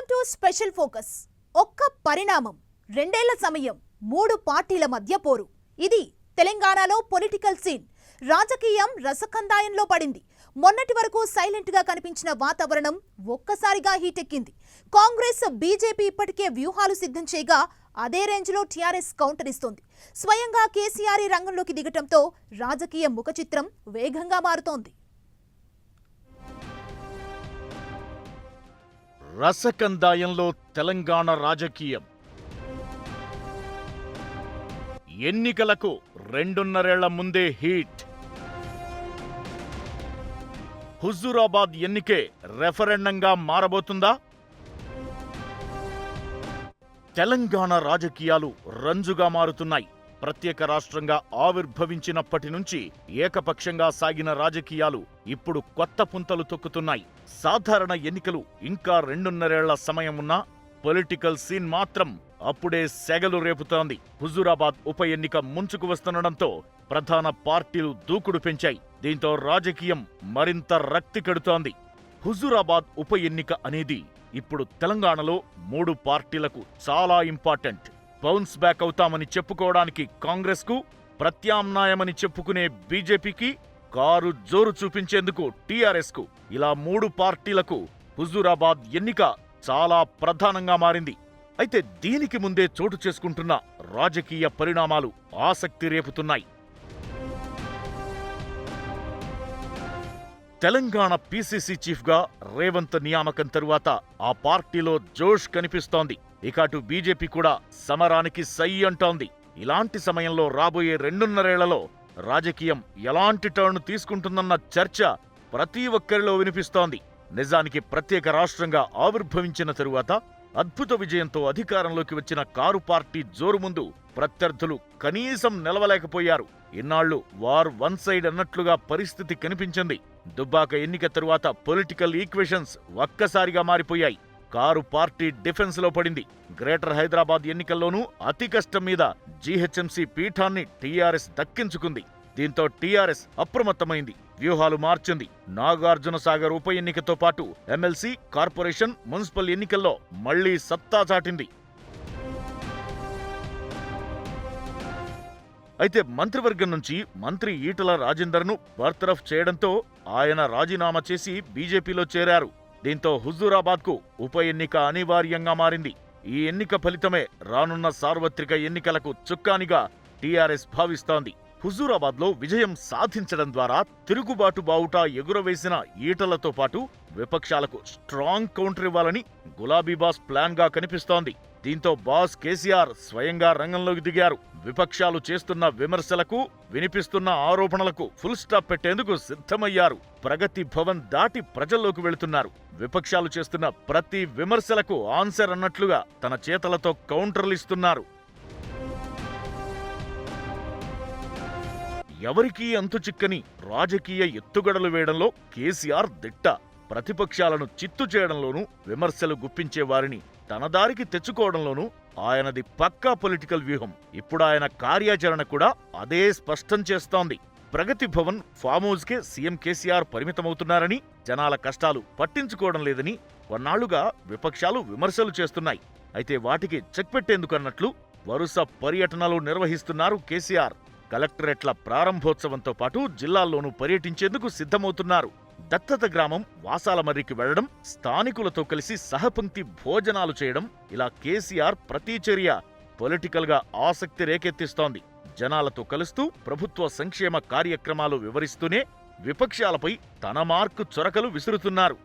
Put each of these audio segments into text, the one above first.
Welcome to special focus. ఒక్క పరిణామం, 2 ఏళ్ల సమయం, 3 పార్టీల మధ్య పోరు. ఇది తెలంగాణలో పొలిటికల్ సీన్. రాజకీయం రసకందాయంలో పడింది. మొన్నటి వరకు సైలెంట్ గా కనిపించిన వాతావరణం ఒక్కసారిగా హీటెక్కింది. కాంగ్రెస్, బీజేపీ ఇప్పటికే వ్యూహాలు సిద్ధం చేయగా అదే రేంజ్ లో టీఆర్ఎస్ కౌంటర్ ఇస్తోంది. స్వయంగా కేసీఆర్ రంగంలోకి దిగటంతో రాజకీయ ముఖచిత్రం వేగంగా మారుతోంది. రసకందాయంలో తెలంగాణ రాజకీయం. ఎన్నికలకు 2.5 ఏళ్ల ముందే హీట్. హుజూరాబాద్ ఎన్నికే రెఫరెండంగా మారబోతుందా? తెలంగాణ రాజకీయాలు రంజుగా మారుతున్నాయి. ప్రత్యేక రాష్ట్రంగా ఆవిర్భవించినప్పటి నుంచి ఏకపక్షంగా సాగిన రాజకీయాలు ఇప్పుడు కొత్త పుంతలు తొక్కుతున్నాయి. సాధారణ ఎన్నికలు ఇంకా 2.5 ఏళ్ల సమయం ఉన్నా పొలిటికల్ సీన్ మాత్రం అప్పుడే సెగలు రేపుతోంది. హుజూరాబాద్ ఉప ఎన్నిక ముంచుకు వస్తుండటంతో ప్రధాన పార్టీలు దూకుడు పెంచాయి. దీంతో రాజకీయం మరింత రక్తి కడుతోంది. హుజూరాబాద్ ఉప ఎన్నిక అనేది ఇప్పుడు తెలంగాణలో 3 పార్టీలకు చాలా ఇంపార్టెంట్. బౌన్స్ బ్యాక్ అవుతామని చెప్పుకోవడానికి కాంగ్రెస్ కు, ప్రత్యామ్నాయమని చెప్పుకునే బీజేపీకి, కారు జోరు చూపించేందుకు టీఆర్ఎస్ కు, ఇలా 3 పార్టీలకు హుజూరాబాద్ ఎన్నిక చాలా ప్రధానంగా మారింది. అయితే దీనికి ముందే చోటు చేసుకుంటున్న రాజకీయ పరిణామాలు ఆసక్తి రేపుతున్నాయి. తెలంగాణ పీసీసీ చీఫ్ గా రేవంత్ నియామకం తరువాత ఆ పార్టీలో జోష్ కనిపిస్తోంది. ఇక అటు బీజేపీ కూడా సమరానికి సై అంటోంది. ఇలాంటి సమయంలో రాబోయే 2.5 ఏళ్లలో రాజకీయం ఎలాంటి టర్న్ తీసుకుంటుందన్న చర్చ ప్రతి ఒక్కరిలో వినిపిస్తోంది. నిజానికి ప్రత్యేక రాష్ట్రంగా ఆవిర్భవించిన తరువాత అద్భుత విజయంతో అధికారంలోకి వచ్చిన కారు పార్టీ జోరు ముందు ప్రత్యర్థులు కనీసం నిలవలేకపోయారు. ఇన్నాళ్లు వార్ వన్ సైడ్ అన్నట్లుగా పరిస్థితి కనిపించింది. దుబ్బాక ఎన్నిక తరువాత పొలిటికల్ ఈక్వేషన్స్ ఒక్కసారిగా మారిపోయాయి. కారు పార్టీ డిఫెన్స్ లో పడింది. గ్రేటర్ హైదరాబాద్ ఎన్నికల్లోనూ అతి కష్టం మీద జీహెచ్ఎంసీ పీఠాన్ని టీఆర్ఎస్ దక్కించుకుంది. దీంతో టీఆర్ఎస్ అప్రమత్తమైంది, వ్యూహాలు మార్చింది. నాగార్జునసాగర్ ఉప ఎన్నికతో పాటు ఎమ్మెల్సీ, కార్పొరేషన్, మున్సిపల్ ఎన్నికల్లో మళ్లీ సత్తా చాటింది. అయితే మంత్రివర్గం నుంచి మంత్రి ఈటల రాజేందర్ను బర్తరఫ్ చేయడంతో ఆయన రాజీనామా చేసి బీజేపీలో చేరారు. దీంతో హుజూరాబాద్కు ఉప ఎన్నిక అనివార్యంగా మారింది. ఈ ఎన్నిక ఫలితమే రానున్న సార్వత్రిక ఎన్నికలకు చుక్కానిగా టీఆర్ఎస్ భావిస్తోంది. హుజూరాబాద్లో విజయం సాధించడం ద్వారా తిరుగుబాటు బావుట ఎగురవేసిన ఈటలతో పాటు విపక్షాలకు స్ట్రాంగ్ కౌంటర్ ఇవ్వాలని గులాబీ బాస్ ప్లాన్ గా కనిపిస్తోంది. దీంతో బాస్ కేసీఆర్ స్వయంగా రంగంలోకి దిగారు. విపక్షాలు చేస్తున్న విమర్శలకు, వినిపిస్తున్న ఆరోపణలకు ఫుల్ స్టాప్ పెట్టేందుకు సిద్ధమయ్యారు. ప్రగతి భవన్ దాటి ప్రజల్లోకి వెళుతున్నారు. విపక్షాలు చేస్తున్న ప్రతి విమర్శలకు ఆన్సర్ అన్నట్లుగా తన చేతలతో కౌంటర్లిస్తున్నారు. ఎవరికీ అంతు చిక్కని రాజకీయ ఎత్తుగడలు వేయడంలో కేసీఆర్ దిట్ట. ప్రతిపక్షాలను చిత్తు చేయడంలోనూ, విమర్శలు గుప్పించే వారిని తన దారికి తెచ్చుకోవడంలోనూ ఆయనది పక్కా పొలిటికల్ వ్యూహం. ఇప్పుడు ఆయన కార్యాచరణ కూడా అదే స్పష్టం చేస్తోంది. ప్రగతి భవన్ ఫామ్ హౌస్ కే సీఎం కేసీఆర్ పరిమితమవుతున్నారని, జనాల కష్టాలు పట్టించుకోవడం లేదని కొన్నాళ్లుగా విపక్షాలు విమర్శలు చేస్తున్నాయి. అయితే వాటికి చెక్ పెట్టేందుకన్నట్లు వరుస పర్యటనలు నిర్వహిస్తున్నారు కేసీఆర్. కలెక్టరేట్ల ప్రారంభోత్సవంతో పాటు జిల్లాల్లోనూ పర్యటించేందుకు సిద్ధమవుతున్నారు. దత్తత గ్రామం వాసాలమర్రికి వెళ్లడం, స్థానికులతో కలిసి సహపంక్తి భోజనాలు చేయడం, ఇలా కేసీఆర్ ప్రతి చర్య పొలిటికల్ గా ఆసక్తి రేకెత్తిస్తోంది. జనాలతో కలుస్తూ ప్రభుత్వ సంక్షేమ కార్యక్రమాలు వివరిస్తూనే విపక్షాలపై తన మార్కు చొరకలు విసురుతున్నారు.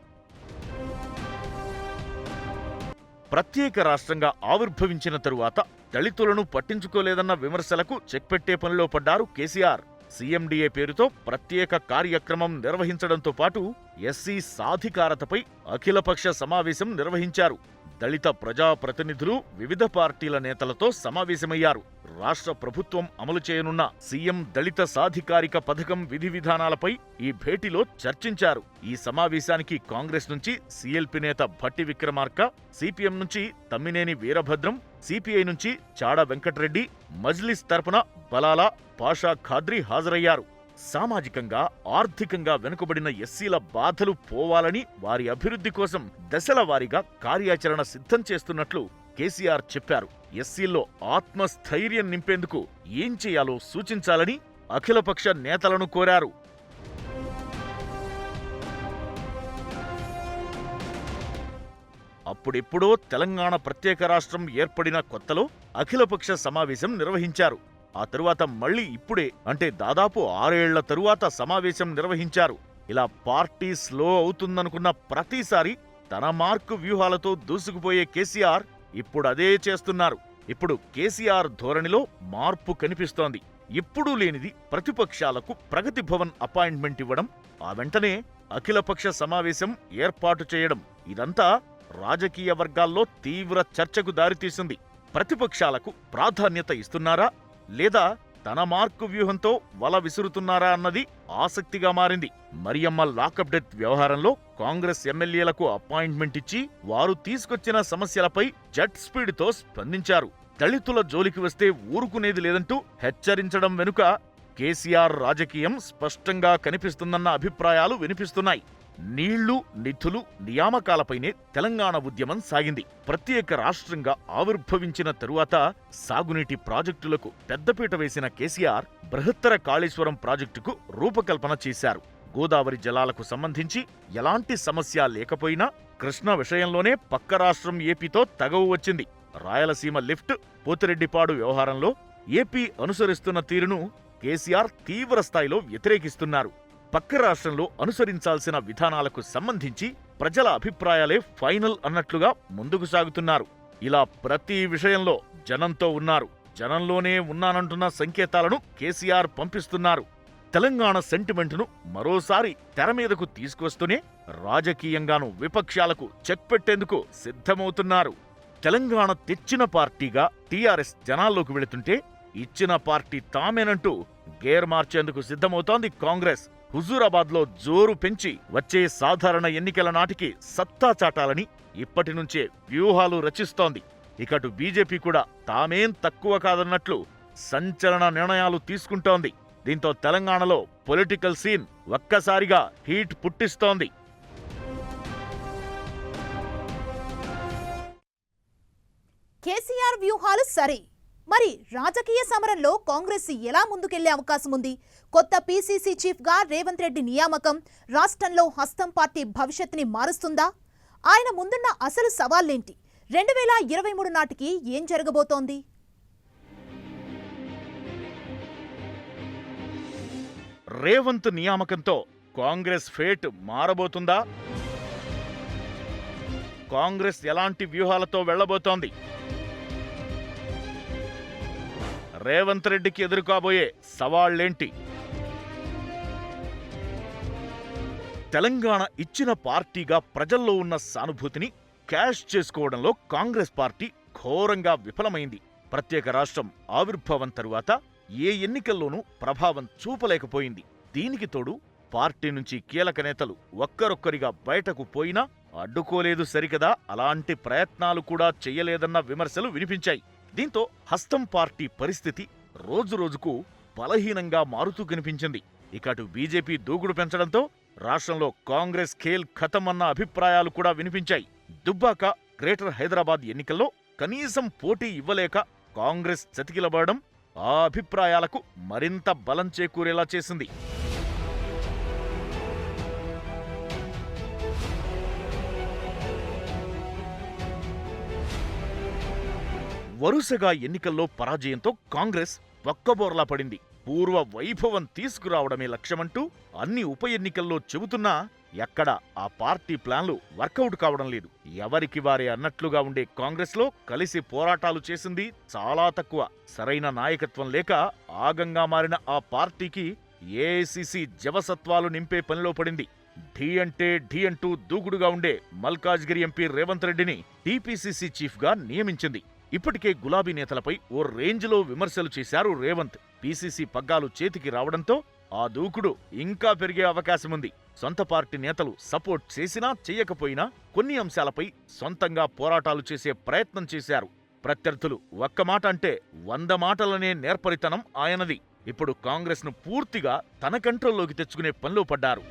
ప్రత్యేక రాష్ట్రంగా ఆవిర్భవించిన తరువాత దళితులను పట్టించుకోలేదన్న విమర్శలకు చెక్ పెట్టే పనిలో పడ్డారు కేసీఆర్. సీఎండీఏ పేరుతో ప్రత్యేక కార్యక్రమం నిర్వహించడంతో పాటు ఎస్సీ సాధికారతపై అఖిలపక్ష సమావేశం నిర్వహించారు. దళిత ప్రజాప్రతినిధులు, వివిధ పార్టీల నేతలతో సమావేశమయ్యారు. రాష్ట్ర ప్రభుత్వం అమలు చేయనున్న సీఎం దళిత సాధికారిక పథకం విధి విధానాలపై ఈ భేటీలో చర్చించారు. ఈ సమావేశానికి కాంగ్రెస్ నుంచి సీఎల్పీ నేత భట్టి విక్రమార్క, సిపిఎం నుంచి తమ్మినేని వీరభద్రం, సిపిఐ నుంచి చాడ వెంకట్రెడ్డి, మజ్లిస్ తరపున బలాలా, పాషా ఖాద్రి హాజరయ్యారు. సామాజికంగా, ఆర్థికంగా వెనుకబడిన ఎస్సీల బాధలు పోవాలని వారి అభివృద్ధి కోసం దశల వారీగా కార్యాచరణ సిద్ధం చేస్తున్నట్లు కేసీఆర్ చెప్పారు. ఎస్సీల్లో ఆత్మస్థైర్యం నింపేందుకు ఏం చేయాలో సూచించాలని అఖిలపక్ష నేతలను కోరారు. అప్పుడెప్పుడో తెలంగాణ ప్రత్యేక రాష్ట్రం ఏర్పడిన కొత్తలో అఖిలపక్ష సమావేశం నిర్వహించారు. ఆ తరువాత మళ్లీ ఇప్పుడే, అంటే దాదాపు 6 ఏళ్ల తరువాత సమావేశం నిర్వహించారు. ఇలా పార్టీ స్లో అవుతుందనుకున్న ప్రతిసారి తన మార్కు వ్యూహాలతో దూసుకుపోయే కేసీఆర్ ఇప్పుడు అదే చేస్తున్నారు. ఇప్పుడు కేసీఆర్ ధోరణిలో మార్పు కనిపిస్తోంది. ఎప్పుడూ లేనిది ప్రతిపక్షాలకు ప్రగతి భవన్ అపాయింట్మెంట్ ఇవ్వడం, ఆ వెంటనే అఖిలపక్ష సమావేశం ఏర్పాటు చేయడం, ఇదంతా రాజకీయ వర్గాల్లో తీవ్ర చర్చకు దారితీసింది. ప్రతిపక్షాలకు ప్రాధాన్యత ఇస్తున్నారా లేదా తన మార్కు వ్యూహంతో వల విసురుతున్నారా అన్నది ఆసక్తిగా మారింది. మరియమ్మ లాకప్ డెత్ వ్యవహారంలో కాంగ్రెస్ ఎమ్మెల్యేలకు అపాయింట్మెంట్ ఇచ్చి వారు తీసుకొచ్చిన సమస్యలపై జెట్ స్పీడ్తో స్పందించారు. దళితుల జోలికి వస్తే ఊరుకునేది లేదంటూ హెచ్చరించడం వెనుక కేసీఆర్ రాజకీయం స్పష్టంగా కనిపిస్తుందన్న అభిప్రాయాలు వినిపిస్తున్నాయి. నీళ్లు, నిధులు, నియామకాలపైనే తెలంగాణ ఉద్యమం సాగింది. ప్రత్యేక రాష్ట్రంగా ఆవిర్భవించిన తరువాత సాగునీటి ప్రాజెక్టులకు పెద్దపీట వేసిన కేసీఆర్ బృహత్తర కాళేశ్వరం ప్రాజెక్టుకు రూపకల్పన చేశారు. గోదావరి జలాలకు సంబంధించి ఎలాంటి సమస్య లేకపోయినా కృష్ణా విషయంలోనే పక్క రాష్ట్రం ఏపీతో తగవు వచ్చింది. రాయలసీమ లిఫ్ట్, పోతిరెడ్డిపాడు వ్యవహారంలో ఏపీ అనుసరిస్తున్న తీరును కేసీఆర్ తీవ్ర స్థాయిలో వ్యతిరేకిస్తున్నారు. పక్క రాష్ట్రంలో అనుసరించాల్సిన విధానాలకు సంబంధించి ప్రజల అభిప్రాయాలే ఫైనల్ అన్నట్లుగా ముందుకు సాగుతున్నారు. ఇలా ప్రతి విషయంలో జనంతో ఉన్నారు, జనంలోనే ఉన్నానంటున్న సంకేతాలను కేసీఆర్ పంపిస్తున్నారు. తెలంగాణ సెంటిమెంటును మరోసారి తెరమీదకు తీసుకొస్తూనే రాజకీయంగానూ విపక్షాలకు చెక్ పెట్టేందుకు సిద్ధమవుతున్నారు. తెలంగాణ తెచ్చిన పార్టీగా టీఆర్ఎస్ జనాల్లోకి వెళుతుంటే ఇచ్చిన పార్టీ తామేనంటూ గేర్ మార్చేందుకు సిద్ధమవుతోంది కాంగ్రెస్. హుజూరాబాద్లో జోరు పెంచి వచ్చే సాధారణ ఎన్నికల నాటికి సత్తా చాటాలని ఇప్పటి నుంచే వ్యూహాలు రచిస్తోంది. ఇకటు బీజేపీ కూడా తామేం తక్కువ కాదన్నట్లు సంచలన నిర్ణయాలు తీసుకుంటోంది. దీంతో తెలంగాణలో పొలిటికల్ సీన్ ఒక్కసారిగా హీట్ పుట్టిస్తోంది. కేసీఆర్ వ్యూహాలు సరే, మరి రాజకీయ సమరంలో కాంగ్రెస్ ఎలా ముందుకెళ్లే అవకాశం ఉంది? కొత్త పీసీసీ చీఫ్ గా రేవంత్ రెడ్డి నియామకం రాష్ట్రంలో హస్తం పార్టీ భవిష్యత్తుని మారుస్తుందా? ఆయన ముందున్న అసలు సవాళ్లేంటి? 2023 నాటికి ఏం జరగబోతోంది? రేవంత్ నియామకంతో కాంగ్రెస్ ఫేట్ మారబోతుందా? కాంగ్రెస్ ఎలాంటి వ్యూహాలతో వెళ్లబోతోంది? రేవంత్ రెడ్డికి ఎదుర్కోబోయే సవాళ్లేంటి? తెలంగాణ ఇచ్చిన పార్టీగా ప్రజల్లో ఉన్న సానుభూతిని క్యాష్ చేసుకోవడంలో కాంగ్రెస్ పార్టీ ఘోరంగా విఫలమైంది. ప్రత్యేక రాష్ట్రం ఆవిర్భావం తరువాత ఏ ఎన్నికల్లోనూ ప్రభావం చూపలేకపోయింది. దీనికి తోడు పార్టీ నుంచి కీలక నేతలు ఒక్కరొక్కరిగా బయటకు పోయినా అడ్డుకోలేదు సరికదా, అలాంటి ప్రయత్నాలు కూడా చెయ్యలేదన్న విమర్శలు వినిపించాయి. దీంతో హస్తం పార్టీ పరిస్థితి రోజురోజుకు బలహీనంగా మారుతూ కనిపించింది. ఇకటు బీజేపీ దూకుడు పెంచడంతో రాష్ట్రంలో కాంగ్రెస్ ఖేల్ ఖతం అన్న అభిప్రాయాలు కూడా వినిపించాయి. దుబ్బాక, గ్రేటర్ హైదరాబాద్ ఎన్నికల్లో కనీసం పోటీ ఇవ్వలేక కాంగ్రెస్ చతికిలబడడం ఆ అభిప్రాయాలకు మరింత బలం చేకూరేలా చేసింది. వరుసగా ఎన్నికల్లో పరాజయంతో కాంగ్రెస్ ఒక్కబోర్లా పడింది. పూర్వ వైభవం తీసుకురావడమే లక్ష్యమంటూ అన్ని ఉప ఎన్నికల్లో చెబుతున్నా ఎక్కడ ఆ పార్టీ ప్లాన్లు వర్కౌట్ కావడం లేదు. ఎవరికి వారే అన్నట్లుగా ఉండే కాంగ్రెస్లో కలిసి పోరాటాలు చేసింది చాలా తక్కువ. సరైన నాయకత్వం లేక ఆగంగా మారిన ఆ పార్టీకి ఏఐసీసీ జవసత్వాలు నింపే పనిలో పడింది. ఢీ అంటే ఢీ అంటూ దూకుడుగా ఉండే మల్కాజ్గిరి ఎంపీ రేవంత్ రెడ్డిని టీపీసీసీ చీఫ్గా నియమించింది. ఇప్పటికే గులాబీ నేతలపై ఓ రేంజ్లో విమర్శలు చేశారు రేవంత్. పీసీసీ పగ్గాలు చేతికి రావడంతో ఆ దూకుడు ఇంకా పెరిగే అవకాశముంది. సొంత పార్టీ నేతలు సపోర్ట్ చేసినా చెయ్యకపోయినా కొన్ని అంశాలపై సొంతంగా పోరాటాలు చేసే ప్రయత్నం చేశారు. ప్రత్యర్థులు ఒక్క మాట అంటే 100 మాటలనే నేర్పరితనం ఆయనది. ఇప్పుడు కాంగ్రెస్ను పూర్తిగా తన కంట్రోల్లోకి తెచ్చుకునే పనిలో పడ్డారు.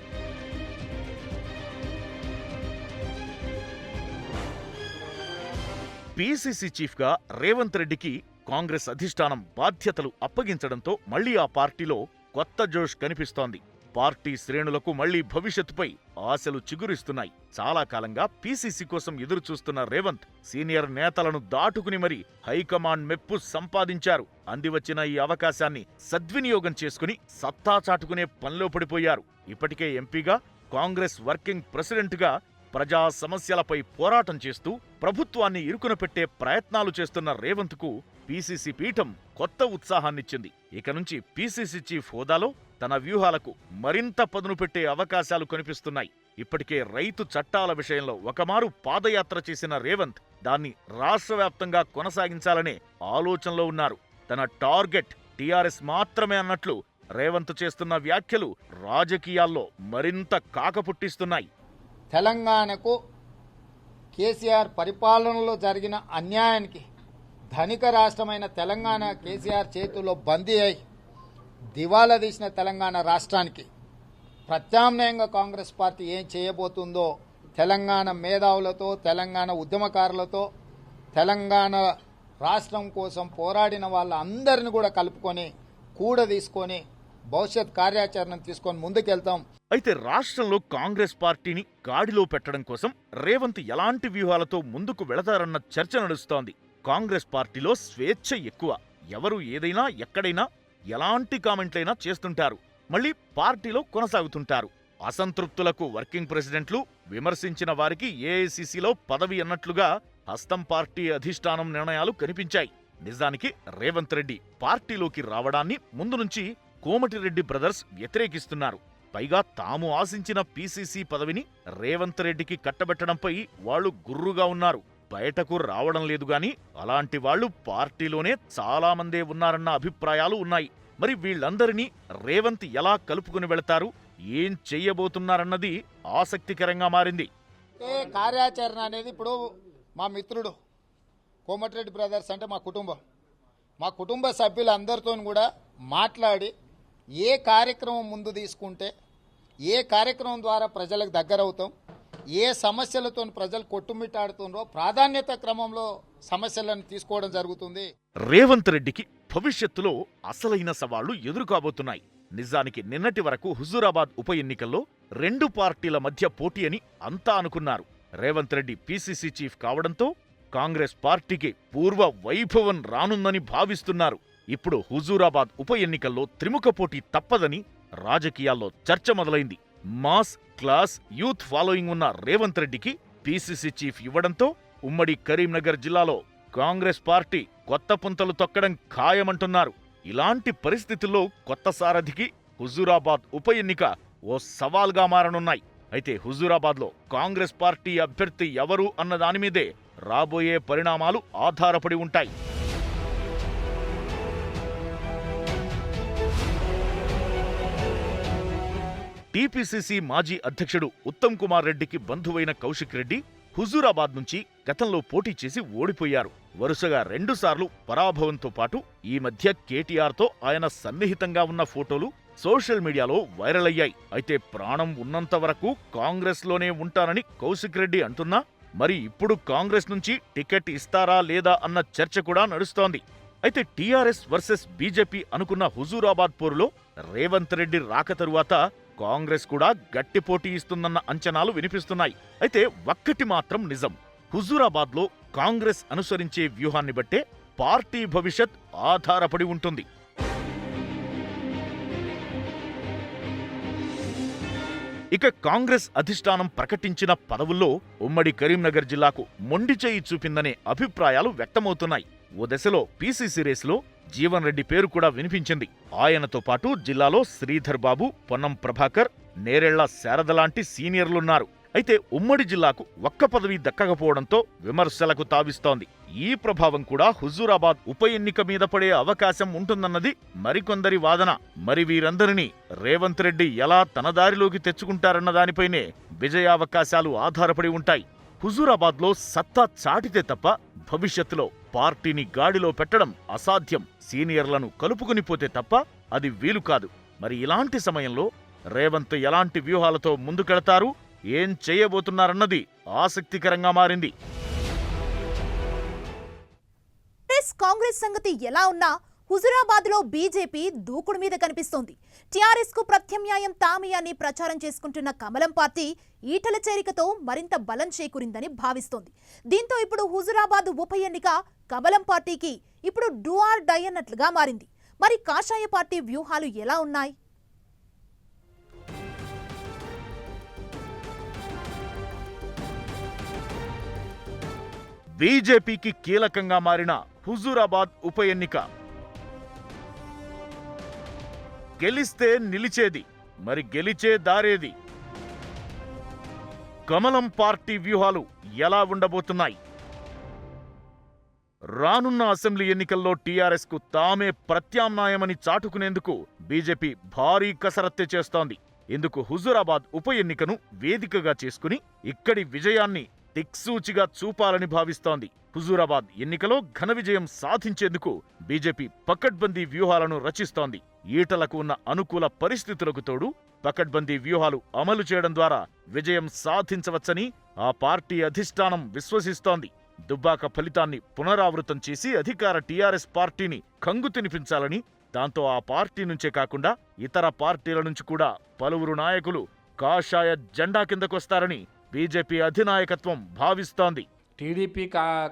పీసీసీ చీఫ్గా రేవంత్ రెడ్డికి కాంగ్రెస్ అధిష్టానం బాధ్యతలు అప్పగించడంతో మళ్లీ ఆ పార్టీలో కొత్త జోష్ కనిపిస్తోంది. పార్టీ శ్రేణులకు మళ్లీ భవిష్యత్తుపై ఆశలు చిగురిస్తున్నాయి. చాలా కాలంగా పీసీసీ కోసం ఎదురుచూస్తున్న రేవంత్ సీనియర్ నేతలను దాటుకుని మరీ హైకమాండ్ మెప్పు సంపాదించారు. అందివచ్చిన ఈ అవకాశాన్ని సద్వినియోగం చేసుకుని సత్తా చాటుకునే పనిలో పడిపోయారు. ఇప్పటికే ఎంపీగా, కాంగ్రెస్ వర్కింగ్ ప్రెసిడెంట్గా ప్రజా సమస్యలపై పోరాటం చేస్తూ ప్రభుత్వాన్ని ఇరుకున పెట్టే ప్రయత్నాలు చేస్తున్న రేవంత్కు పీసీసీ పీఠం కొత్త ఉత్సాహాన్నిచ్చింది. ఇక నుంచి పీసీసీ చీఫ్ హోదాలో తన వ్యూహాలకు మరింత పదును పెట్టే అవకాశాలు కనిపిస్తున్నాయి. ఇప్పటికే రైతు చట్టాల విషయంలో ఒకమారు పాదయాత్ర చేసిన రేవంత్ దాన్ని రాష్ట్ర వ్యాప్తంగా కొనసాగించాలనే ఆలోచనలో ఉన్నారు. తన టార్గెట్ టీఆర్ఎస్ మాత్రమే అన్నట్లు రేవంత్ చేస్తున్న వ్యాఖ్యలు రాజకీయాల్లో మరింత కాకపుట్టిస్తున్నాయి. తెలంగాణకు కేసీఆర్ పరిపాలనలో జరిగిన అన్యాయానికి ధనిక రాష్ట్రమైన తెలంగాణ కేసీఆర్ చేతుల్లో బందీ అయి దివాలా తీసిన తెలంగాణ రాష్ట్రానికి ప్రత్యామ్నాయంగా కాంగ్రెస్ పార్టీ ఏం చేయబోతుందో తెలంగాణ మేధావులతో, తెలంగాణ ఉద్యమకారులతో, తెలంగాణ రాష్ట్రం కోసం పోరాడిన వాళ్ళందరినీ కూడా కలుపుకొని తీసుకొని భవిష్యత్ కార్యాచరణను తీసుకొని ముందుకెళ్తాం. అయితే రాష్ట్రంలో కాంగ్రెస్ పార్టీని గాడిలో పెట్టడం కోసం రేవంత్ ఎలాంటి వ్యూహాలతో ముందుకు వెళతారన్న చర్చ నడుస్తోంది. కాంగ్రెస్ పార్టీలో స్వేచ్ఛ ఎక్కువ. ఎవరు ఏదైనా ఎక్కడైనా ఎలాంటి కామెంట్లైనా చేస్తుంటారు, మళ్లీ పార్టీలో కొనసాగుతుంటారు. అసంతృప్తులకు వర్కింగ్ ప్రెసిడెంట్లు, విమర్శించిన వారికి ఏఐసీసీలో పదవి అన్నట్లుగా హస్తం పార్టీ అధిష్టానం నిర్ణయాలు కనిపించాయి. నిజానికి రేవంత్ రెడ్డి పార్టీలోకి రావడాన్ని ముందు నుంచి కోమటిరెడ్డి బ్రదర్స్ వ్యతిరేకిస్తున్నారు. పైగా తాము ఆశించిన పీసీసీ పదవిని రేవంత్ రెడ్డికి కట్టబెట్టడంపై వాళ్లు గుర్రుగా ఉన్నారు. బయటకు రావడం లేదు గాని అలాంటి వాళ్లు పార్టీలోనే చాలా మందే ఉన్నారన్న అభిప్రాయాలు ఉన్నాయి. మరి వీళ్లందరినీ రేవంత్ ఎలా కలుపుకుని వెళతారు, ఏం చెయ్యబోతున్నారన్నది ఆసక్తికరంగా మారింది. కార్యాచరణ అనేది ఇప్పుడు మా మిత్రుడు కోమటిరెడ్డి బ్రదర్స్ అంటే మా కుటుంబ సభ్యులందరితో కూడా మాట్లాడి ఏ కార్యక్రమం ముందు తీసుకుంటే, ఏ కార్యక్రమం ద్వారా ప్రజలకు దగ్గరవుతాం, ఏ సమస్యలతో ప్రజలు కొట్టుమిట్టాడుతుందో ప్రాధాన్యత క్రమంలో సమస్యలను తీసుకోవడం జరుగుతుంది. రేవంత్ రెడ్డికి భవిష్యత్తులో అసలైన సవాళ్లు ఎదురుకాబోతున్నాయి. నిజానికి నిన్నటి వరకు హుజూరాబాద్ ఉప ఎన్నికల్లో రెండు పార్టీల మధ్య పోటీ అని అంతా అనుకున్నారు. రేవంత్ రెడ్డి పీసీసీ చీఫ్ కావడంతో కాంగ్రెస్ పార్టీకి పూర్వ వైభవం రానుందని భావిస్తున్నారు. ఇప్పుడు హుజూరాబాద్ ఉప ఎన్నికల్లో త్రిముఖ పోటీ తప్పదని రాజకీయాల్లో చర్చ మొదలైంది. మాస్, క్లాస్, యూత్ ఫాలోయింగ్ ఉన్న రేవంత్ రెడ్డికి పీసీసీ చీఫ్ ఇవ్వడంతో ఉమ్మడి కరీంనగర్ జిల్లాలో కాంగ్రెస్ పార్టీ కొత్త పుంతలు తొక్కడం ఖాయమంటున్నారు. ఇలాంటి పరిస్థితుల్లో కొత్త సారథికి హుజూరాబాద్ ఉప ఎన్నిక ఓ సవాల్గా మారనున్నాయి. అయితే హుజూరాబాద్లో కాంగ్రెస్ పార్టీ అభ్యర్థి ఎవరు అన్న దానిమీదే రాబోయే పరిణామాలు ఆధారపడి ఉంటాయి. టీపీసీసీ మాజీ అధ్యక్షుడు ఉత్తమ్ కుమార్ రెడ్డికి బంధువైన కౌశిక్ రెడ్డి హుజూరాబాద్ నుంచి గతంలో పోటీ చేసి ఓడిపోయారు. వరుసగా 2 సార్లు పరాభవంతో పాటు ఈ మధ్య కేటీఆర్తో ఆయన సన్నిహితంగా ఉన్న ఫోటోలు సోషల్ మీడియాలో వైరల్ అయ్యాయి. అయితే ప్రాణం ఉన్నంత వరకు కాంగ్రెస్లోనే ఉంటానని కౌశిక్ రెడ్డి అంటున్నా, మరి ఇప్పుడు కాంగ్రెస్ నుంచి టికెట్ ఇస్తారా లేదా అన్న చర్చ కూడా నడుస్తోంది. అయితే టీఆర్ఎస్ వర్సెస్ బీజేపీ అనుకున్న హుజూరాబాద్ పోరులో రేవంత్ రెడ్డి రాక తరువాత కాంగ్రెస్ కూడా గట్టి పోటీ ఇస్తుందన్న అంచనాలు వినిపిస్తున్నాయి. అయితే ఒక్కటి మాత్రం నిజం, హుజూరాబాద్లో కాంగ్రెస్ అనుసరించే వ్యూహాన్ని బట్టే పార్టీ భవిష్యత్ ఆధారపడి ఉంటుంది. ఇక కాంగ్రెస్ అధిష్టానం ప్రకటించిన పదవుల్లో ఉమ్మడి కరీంనగర్ జిల్లాకు మొండి చేయి చూపిందనే అభిప్రాయాలు వ్యక్తమవుతున్నాయి. ఓ దశలో పీసీసీ రేసులో జీవన్ రెడ్డి పేరు కూడా వినిపించింది. ఆయనతో పాటు జిల్లాలో శ్రీధర్ బాబు, పొన్నం ప్రభాకర్, నేరెళ్ల శారద లాంటి సీనియర్లున్నారు. అయితే ఉమ్మడి జిల్లాకు ఒక్క పదవి దక్కకపోవడంతో విమర్శలకు తావిస్తోంది. ఈ ప్రభావం కూడా హుజూరాబాద్ ఉప ఎన్నిక మీద పడే అవకాశం ఉంటుందన్నది మరికొందరి వాదన. మరి వీరందరినీ రేవంత్ రెడ్డి ఎలా తన దారిలోకి తెచ్చుకుంటారన్న దానిపైనే విజయావకాశాలు ఆధారపడి ఉంటాయి. హుజూరాబాద్లో సత్తా చాటితే తప్ప భవిష్యత్తులో పార్టీని గాడిలో పెట్టడం అసాధ్యం. సీనియర్లను కలుపుకునిపోతే తప్ప అది వీలు కాదు. మరి ఇలాంటి సమయంలో రేవంత్ ఎలాంటి వ్యూహాలతో ముందుకెళతారు, ఏం చేయబోతున్నారన్నది ఆసక్తికరంగా మారింది. కాంగ్రెస్ సంగతి ఎలా ఉన్నా హుజురాబాద్ లో బీజేపీ దూకుడు మీద కనిపిస్తోంది. టీఆర్ఎస్ కు ప్రత్యామ్నాయం తామే అని ప్రచారం చేసుకుంటున్న కమలం పార్టీ ఈటల చేరికతో మరింత బలం చేకూరిందని భావిస్తోంది. దీంతో ఇప్పుడు హుజురాబాద్ ఉప ఎన్నిక కమలం పార్టీకి ఇప్పుడు డూ ఆర్ డై అన్నట్లుగా మారింది. మరి కాషాయ పార్టీ వ్యూహాలు ఎలా ఉన్నాయి? బీజేపీకి కీలకంగా మారిన హుజూరాబాద్ ఉప ఎన్నిక. గెలిస్తే నిలిచేది, మరి గెలిచే దారేది? కమలం పార్టీ వ్యూహాలు ఎలా ఉండబోతున్నాయి? రానున్న అసెంబ్లీ ఎన్నికల్లో టీఆర్ఎస్ కు తామే ప్రత్యామ్నాయమని చాటుకునేందుకు బీజేపీ భారీ కసరత్తే చేస్తోంది. ఇందుకు హుజూరాబాద్ ఉప ఎన్నికను వేదికగా చేసుకుని ఇక్కడి విజయాన్ని దిక్సూచిగా చూపాలని భావిస్తోంది. హుజూరాబాద్ ఎన్నికలో ఘన విజయం సాధించేందుకు బీజేపీ పకడ్బందీ వ్యూహాలను రచిస్తోంది. ఈటలకు ఉన్న అనుకూల పరిస్థితులకు తోడు పకడ్బందీ వ్యూహాలు అమలు చేయడం ద్వారా విజయం సాధించవచ్చని ఆ పార్టీ అధిష్టానం విశ్వసిస్తోంది. దుబ్బాక ఫలితాన్ని పునరావృతం చేసి అధికార టీఆర్ఎస్ పార్టీని కంగు తినిపించాలని, దాంతో ఆ పార్టీ నుంచే కాకుండా ఇతర పార్టీల నుంచి కూడా పలువురు నాయకులు కాషాయ జెండా కిందకొస్తారని బీజేపీ అధినాయకత్వం భావిస్తోంది. టీడీపీ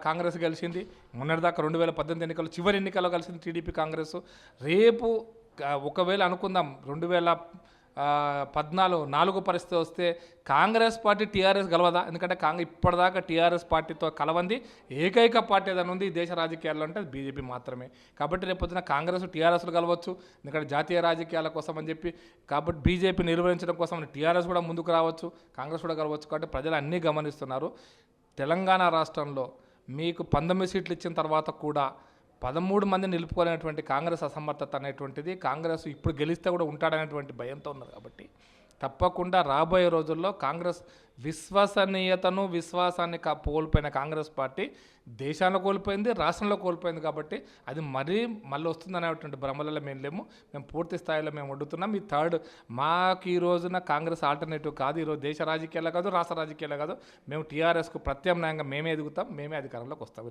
కాంగ్రెస్ కలిసింది. మొన్నటిదాకా 2018 ఎన్నికలు చివరి ఎన్నికల్లో కలిసింది టీడీపీ కాంగ్రెస్. రేపు ఒకవేళ అనుకుందాం 2014 పరిస్థితి వస్తే కాంగ్రెస్ పార్టీ టీఆర్ఎస్ గెలవదా? ఎందుకంటే ఇప్పటిదాకా టీఆర్ఎస్ పార్టీతో కలవంది ఏకైక పార్టీ ఏదైనా ఉంది ఈ దేశ రాజకీయాల్లో అంటే బీజేపీ మాత్రమే. కాబట్టి రేపొద్దున కాంగ్రెస్ టీఆర్ఎస్లు కలవచ్చు. ఎందుకంటే జాతీయ రాజకీయాల కోసం అని చెప్పి, కాబట్టి బీజేపీ నిర్వహించడం కోసం టీఆర్ఎస్ కూడా ముందుకు రావచ్చు, కాంగ్రెస్ కూడా కలవచ్చు. కాబట్టి ప్రజలు అన్నీ గమనిస్తున్నారు. తెలంగాణ రాష్ట్రంలో మీకు 19 సీట్లు ఇచ్చిన తర్వాత కూడా 13 మంది నిలుపుకోలేనటువంటి కాంగ్రెస్ అసమర్థత అనేటువంటిది, కాంగ్రెస్ ఇప్పుడు గెలిస్తే కూడా ఉంటాడనేటువంటి భయంతో ఉన్నారు. కాబట్టి తప్పకుండా రాబోయే రోజుల్లో కాంగ్రెస్ విశ్వాసాన్ని కోల్పోయిన కాంగ్రెస్ పార్టీ దేశాల్లో కోల్పోయింది, రాష్ట్రంలో కోల్పోయింది. కాబట్టి అది మళ్ళీ వస్తుందనేటువంటి భ్రమలలో మేము లేము. మేము పూర్తి స్థాయిలో మేము వడ్డుతున్నాం. ఈ మాకు ఈ రోజున కాంగ్రెస్ ఆల్టర్నేటివ్ కాదు. ఈరోజు దేశ రాజకీయాలు కాదు, రాష్ట్ర రాజకీయాలు కాదు. మేము టీఆర్ఎస్కు ప్రత్యామ్నాయంగా మేమే ఎదుగుతాం, మేమే అధికారంలోకి వస్తాం.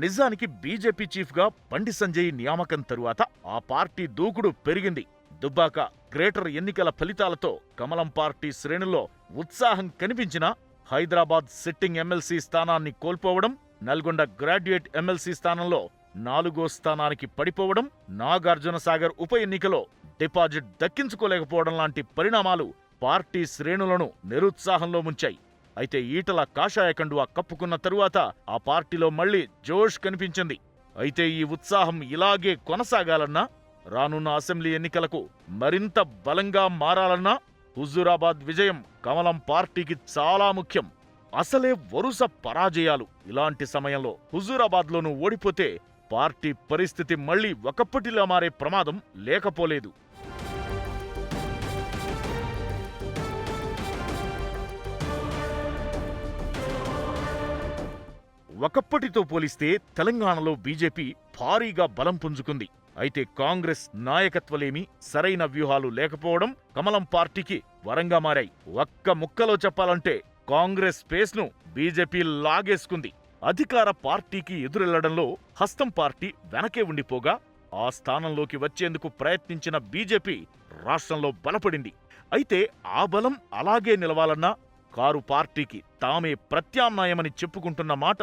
నిజానికి బీజేపీ చీఫ్గా బండి సంజయ్ నియామకం తరువాత ఆ పార్టీ దూకుడు పెరిగింది. దుబ్బాక గ్రేటర్ ఎన్నికల ఫలితాలతో కమలం పార్టీ శ్రేణుల్లో ఉత్సాహం కనిపించినా హైదరాబాద్ సిట్టింగ్ ఎమ్మెల్సీ స్థానాన్ని కోల్పోవడం, నల్గొండ గ్రాడ్యుయేట్ ఎమ్మెల్సీ స్థానంలో 4వ స్థానానికి పడిపోవడం, నాగార్జునసాగర్ ఉప ఎన్నికలో డిపాజిట్ దక్కించుకోలేకపోవడం లాంటి పరిణామాలు పార్టీ శ్రేణులను నిరుత్సాహంలో ముంచాయి. అయితే ఈటల కాషాయ కండువా కప్పుకున్న తరువాత ఆ పార్టీలో మళ్లీ జోష్ కనిపించింది. అయితే ఈ ఉత్సాహం ఇలాగే కొనసాగాలన్నా, రానున్న అసెంబ్లీ ఎన్నికలకు మరింత బలంగా మారాలన్నా హుజూరాబాద్ విజయం కమలం పార్టీకి చాలా ముఖ్యం. అసలే వరుస పరాజయాలు. ఇలాంటి సమయంలో హుజూరాబాద్లోనూ ఓడిపోతే పార్టీ పరిస్థితి మళ్లీ ఒకప్పటిలా మారే ప్రమాదం లేకపోలేదు. ఒకప్పటితో పోలిస్తే తెలంగాణలో బీజేపీ భారీగా బలం పుంజుకుంది. అయితే కాంగ్రెస్ నాయకత్వలేమి, సరైన వ్యూహాలు లేకపోవడం కమలం పార్టీకి వరంగా మారాయి. ఒక్క ముక్కలో చెప్పాలంటే కాంగ్రెస్ స్పేస్ను బీజేపీ లాగేసుకుంది. అధికార పార్టీకి ఎదురెళ్లడంలో హస్తం పార్టీ వెనకే ఉండిపోగా ఆ స్థానంలోకి వచ్చేందుకు ప్రయత్నించిన బీజేపీ రాష్ట్రంలో బలపడింది. అయితే ఆ బలం అలాగే నిలవాలన్నా, కారు పార్టీకి తామే ప్రత్యామ్నాయమని చెప్పుకుంటున్న మాట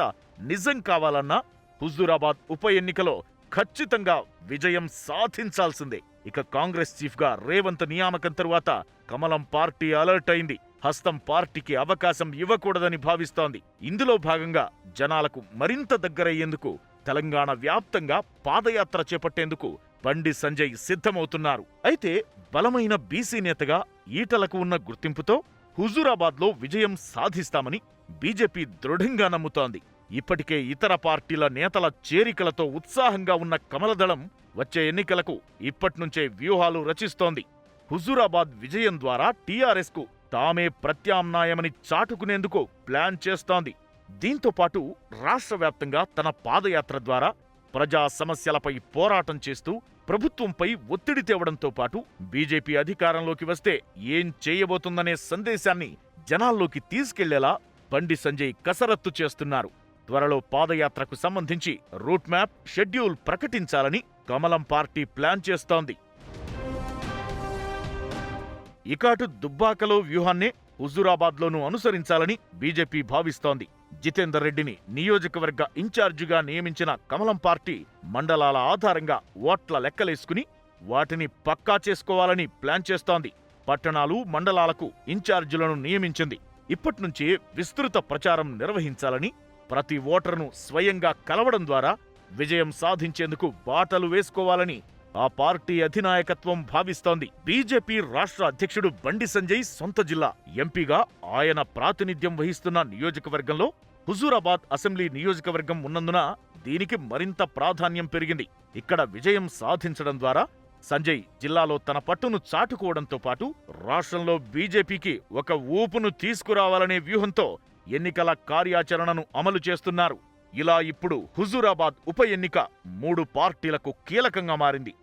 నిజం కావాలన్నా హుజూరాబాద్ ఉప ఎన్నికలో ఖచ్చితంగా విజయం సాధించాల్సిందే. ఇక కాంగ్రెస్ చీఫ్గా రేవంత్ నియామకం తరువాత కమలం పార్టీ అలర్ట్ అయింది. హస్తం పార్టీకి అవకాశం ఇవ్వకూడదని భావిస్తోంది. ఇందులో భాగంగా జనాలకు మరింత దగ్గరయ్యేందుకు తెలంగాణ వ్యాప్తంగా పాదయాత్ర చేపట్టేందుకు బండి సంజయ్ సిద్ధమవుతున్నారు. అయితే బలమైన బీసీ నేతగా ఈటలకు ఉన్న గుర్తింపుతో హుజూరాబాద్లో విజయం సాధిస్తామని బీజేపీ దృఢంగా నమ్ముతోంది. ఇప్పటికే ఇతర పార్టీల నేతల చేరికలతో ఉత్సాహంగా ఉన్న కమలదళం వచ్చే ఎన్నికలకు ఇప్పట్నుంచే వ్యూహాలు రచిస్తోంది. హుజూరాబాద్ విజయం ద్వారా టీఆర్ఎస్కు తామే ప్రత్యామ్నాయమని చాటుకునేందుకు ప్లాన్ చేస్తోంది. దీంతో పాటు రాష్ట్ర వ్యాప్తంగా తన పాదయాత్ర ద్వారా ప్రజా సమస్యలపై పోరాటం చేస్తూ ప్రభుత్వంపై ఒత్తిడి తేవడంతో పాటు బీజేపీ అధికారంలోకి వస్తే ఏం చేయబోతుందనే సందేశాన్ని జనాల్లోకి తీసుకెళ్లేలా బండి సంజయ్ కసరత్తు చేస్తున్నారు. త్వరలో పాదయాత్రకు సంబంధించి రూట్ మ్యాప్, షెడ్యూల్ ప్రకటించాలని కమలం పార్టీ ప్లాన్ చేస్తోంది. ఇకాటు దుబ్బాకలో వ్యూహాన్నే హుజూరాబాద్లోనూ అనుసరించాలని బీజేపీ భావిస్తోంది. జితేందర్ రెడ్డిని నియోజకవర్గ ఇన్ఛార్జిగా నియమించిన కమలం పార్టీ మండలాల ఆధారంగా ఓట్ల లెక్కలేసుకుని వాటిని పక్కా చేసుకోవాలని ప్లాన్ చేస్తోంది. పట్టణాలు, మండలాలకు ఇన్ఛార్జీలను నియమించింది. ఇప్పట్నుంచే విస్తృత ప్రచారం నిర్వహించాలని, ప్రతి ఓటరును స్వయంగా కలవడం ద్వారా విజయం సాధించేందుకు బాటలు వేసుకోవాలని ఆ పార్టీ అధినాయకత్వం భావిస్తోంది. బీజేపీ రాష్ట్ర అధ్యక్షుడు బండి సంజయ్ సొంత జిల్లా ఎంపీగా ఆయన ప్రాతినిధ్యం వహిస్తున్న నియోజకవర్గంలో హుజూరాబాద్ అసెంబ్లీ నియోజకవర్గం ఉన్నందున దీనికి మరింత ప్రాధాన్యం పెరిగింది. ఇక్కడ విజయం సాధించడం ద్వారా సంజయ్ జిల్లాలో తన పట్టును చాటుకోవడంతో పాటు రాష్ట్రంలో బీజేపీకి ఒక ఊపును తీసుకురావాలనే వ్యూహంతో ఎన్నికల కార్యాచరణను అమలు చేస్తున్నారు. ఇలా ఇప్పుడు హుజూరాబాద్ ఉప ఎన్నిక 3 పార్టీలకు కీలకంగా మారింది.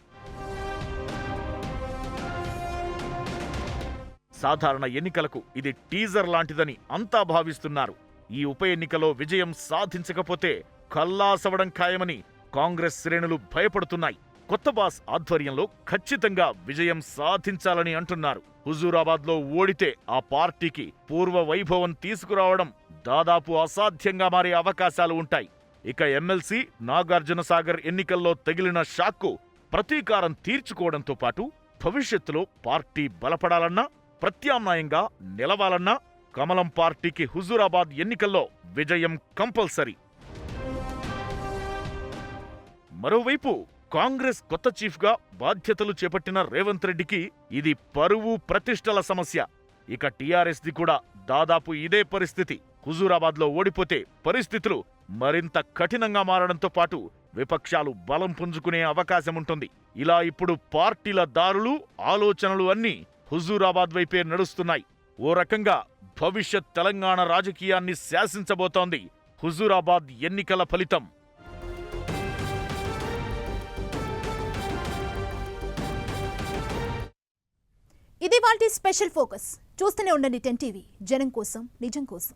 సాధారణ ఎన్నికలకు ఇది టీజర్ లాంటిదని అంతా భావిస్తున్నారు. ఈ ఉప ఎన్నికలో విజయం సాధించకపోతే ఖల్లాసవడం ఖాయమని కాంగ్రెస్ శ్రేణులు భయపడుతున్నాయి. కొత్త బాస్ ఆధ్వర్యంలో ఖచ్చితంగా విజయం సాధించాలని అంటున్నారు. హుజూరాబాద్లో ఓడితే ఆ పార్టీకి పూర్వ వైభవం తీసుకురావడం దాదాపు అసాధ్యంగా మారే అవకాశాలు ఉంటాయి. ఇక ఎమ్మెల్సీ, నాగార్జునసాగర్ ఎన్నికల్లో తగిలిన షాక్కు ప్రతీకారం తీర్చుకోవడంతో పాటు భవిష్యత్తులో పార్టీ బలపడాలన్నా, ప్రత్యామ్నాయంగా నిలవాలన్నా కమలం పార్టీకి హుజూరాబాద్ ఎన్నికల్లో విజయం కంపల్సరీ. మరోవైపు కాంగ్రెస్ కొత్త చీఫ్గా బాధ్యతలు చేపట్టిన రేవంత్ రెడ్డికి ఇది పరువు, ప్రతిష్టల సమస్య. ఇక టీఆర్ఎస్ది కూడా దాదాపు ఇదే పరిస్థితి. హుజూరాబాద్లో ఓడిపోతే పరిస్థితులు మరింత కఠినంగా మారడంతో పాటు విపక్షాలు బలం పుంజుకునే అవకాశముంటుంది. ఇలా ఇప్పుడు పార్టీల దారులు, ఆలోచనలు అన్నీ హుజూరాబాద్ వైపే నడుస్తున్నాయి. ఓ రకంగా భవిష్యత్ తెలంగాణ రాజకీయాన్ని శాసించబోతోంది హుజూరాబాద్ ఎన్నికల ఫలితం. ఇది వాల్టి స్పెషల్ ఫోకస్. చూస్తూనే ఉండండి 10 టీవీ, జనం కోసం, నిజం కోసం.